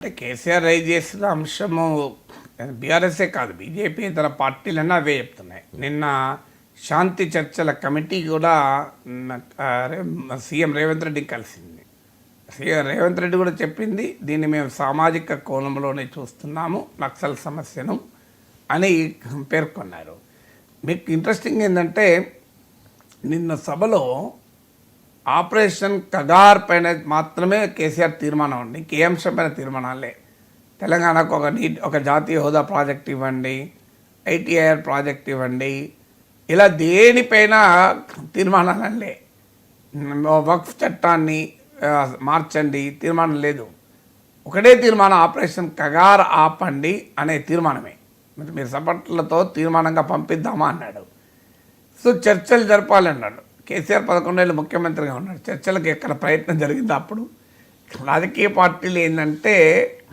అంటే కేసీఆర్ రైజ్ చేస్తున్న అంశము బీఆర్ఎస్ఏ కాదు, బీజేపీ ఇతర పార్టీలన్నీ అవే చెప్తున్నాయి. నిన్న శాంతి చర్చల కమిటీ కూడా సీఎం రేవంత్ రెడ్డిని కలిసింది. సీఎం రేవంత్ రెడ్డి కూడా చెప్పింది, దీన్ని మేము సామాజిక కోణంలోనే చూస్తున్నాము నక్సల్ సమస్యను అని పేర్కొన్నారు. మీకు ఇంట్రెస్టింగ్ ఏంటంటే నిన్న సభలో ఆపరేషన్ కగార్ పైన మాత్రమే కేసీఆర్ తీర్మానం అండి, ఇంకే అంశం పైన తీర్మానాలే. తెలంగాణకు ఒక జాతీయ హోదా ప్రాజెక్ట్ ఇవ్వండి, ఐటీఐఆర్ ప్రాజెక్ట్ ఇవ్వండి, ఇలా దేనిపైన తీర్మానాలే. వక్ఫ్ చట్టాన్ని మార్చండి తీర్మానం లేదు. ఒకటే తీర్మానం, ఆపరేషన్ కగార్ ఆపండి అనే తీర్మానమే. మీరు సపోర్ట్లతో తీర్మానంగా పంపిద్దామా అన్నాడు. సో చర్చలు జరపాలన్నాడు. కేసీఆర్ 11 ఏళ్ళు ముఖ్యమంత్రిగా ఉన్నాడు. చర్చలకు ఎక్కడ ప్రయత్నం జరిగింది? అప్పుడు రాజకీయ పార్టీలు ఏంటంటే